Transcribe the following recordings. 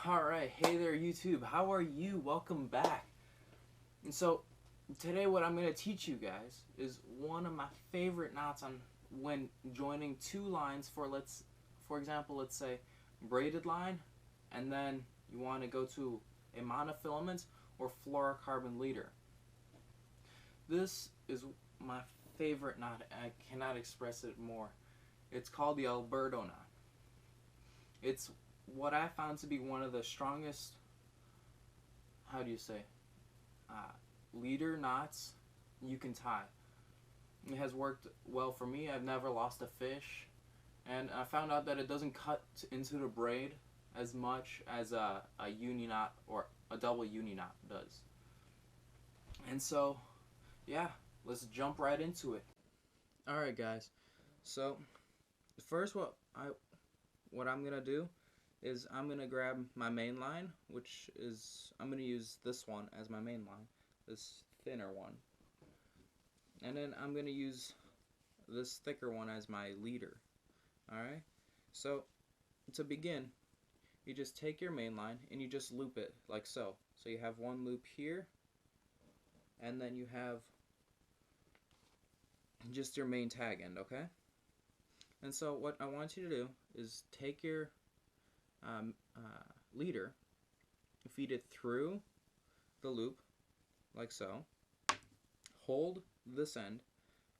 Alright, hey there YouTube, how are you? Welcome back. And so, today what I'm going to teach you guys is one of my favorite knots on when joining two lines for example, let's say braided line, and then you want to go to a monofilament or fluorocarbon leader. This is my favorite knot, I cannot express it more. It's called the Alberto knot. It's what I found to be one of the strongest, leader knots you can tie. It has worked well for me. I've never lost a fish, and I found out that it doesn't cut into the braid as much as a uni knot or a double uni knot does. And so, yeah, let's jump right into it. Alright guys, so first what I'm gonna do is I'm gonna grab my main line, which is I'm gonna use this one as my main line, this thinner one, and then I'm gonna use this thicker one as my leader. Alright, so to begin, you just take your main line and you just loop it like so. So you have one loop here, and then you have just your main tag end, okay? And so what I want you to do is take your leader, feed it through the loop like so, hold this end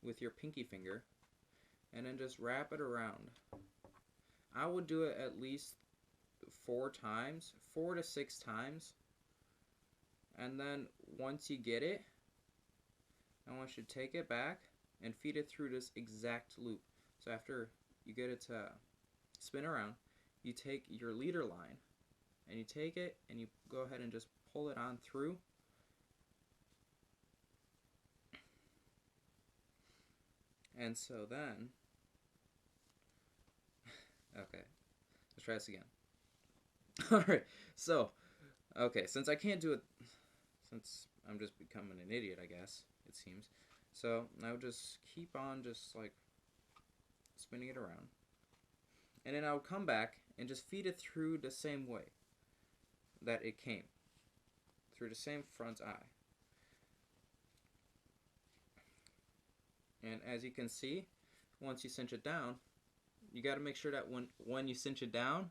with your pinky finger, and then just wrap it around. I would do it at least 4 to 6 times, and then once you get it, I want you to take it back and feed it through this exact loop. So after you get it to spin around, you take your leader line and you take it and you go ahead and just pull it on through. And so then, okay, let's try this again. Alright, so, okay, since I can't do it, since I'm just becoming an idiot, I guess, it seems. So I'll just keep on just like spinning it around. And then I'll come back and just feed it through the same way that it came, through the same front eye. And as you can see, once you cinch it down, you got to make sure that when you cinch it down,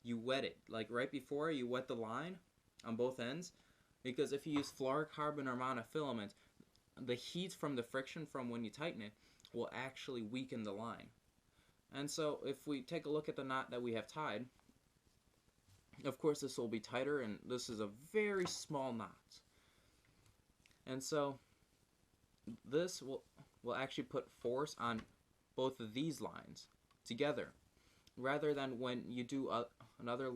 you wet it. Like right before you wet the line on both ends, because if you use fluorocarbon or monofilament, the heat from the friction from when you tighten it will actually weaken the line. And so if we take a look at the knot that we have tied, of course this will be tighter, and this is a very small knot. And so this will actually put force on both of these lines together, rather than when you do another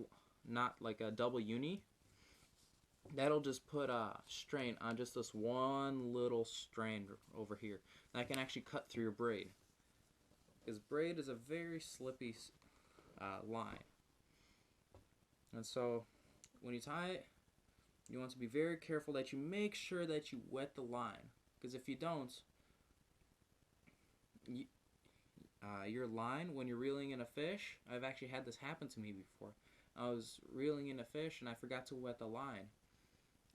knot like a double uni. That'll just put a strain on just this one little strand over here that can actually cut through your braid, because braid is a very slippy line. And so when you tie it, you want to be very careful that you make sure that you wet the line, because if you don't, your line, when you're reeling in a fish, I've actually had this happen to me before. I was reeling in a fish and I forgot to wet the line.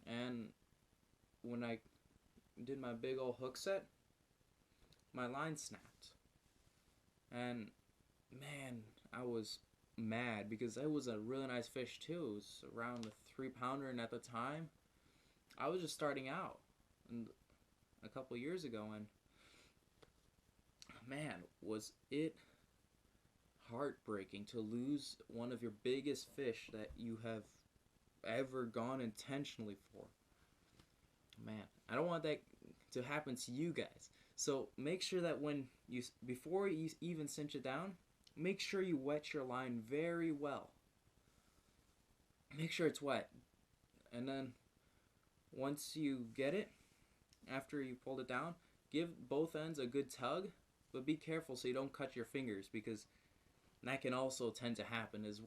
And when I did my big old hook set, my line snapped. And man, I was mad because it was a really nice fish too. It was around a 3-pounder, and at the time, I was just starting out a couple years ago, and man, was it heartbreaking to lose one of your biggest fish that you have ever gone intentionally for. Man, I don't want that to happen to you guys. So make sure that before you even cinch it down, make sure you wet your line very well. Make sure it's wet. And then once you get it, after you pulled it down, give both ends a good tug, but be careful so you don't cut your fingers, because that can also tend to happen. Is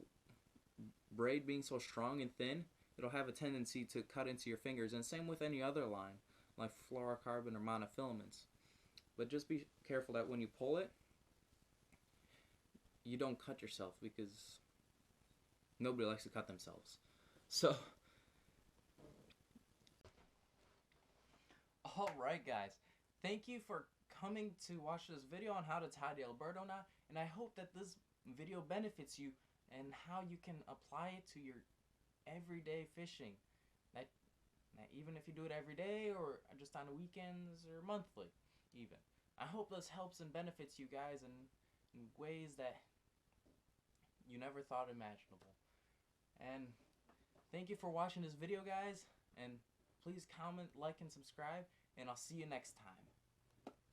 braid being so strong and thin, it'll have a tendency to cut into your fingers, and same with any other line like fluorocarbon or monofilaments. But just be careful that when you pull it, you don't cut yourself, because nobody likes to cut themselves. So, alright guys, thank you for coming to watch this video on how to tie the Alberto knot, and I hope that this video benefits you and how you can apply it to your everyday fishing. That, even if you do it every day or just on the weekends or monthly even. I hope this helps and benefits you guys in ways that you never thought imaginable. And thank you for watching this video, guys, and please comment, like, and subscribe, and I'll see you next time.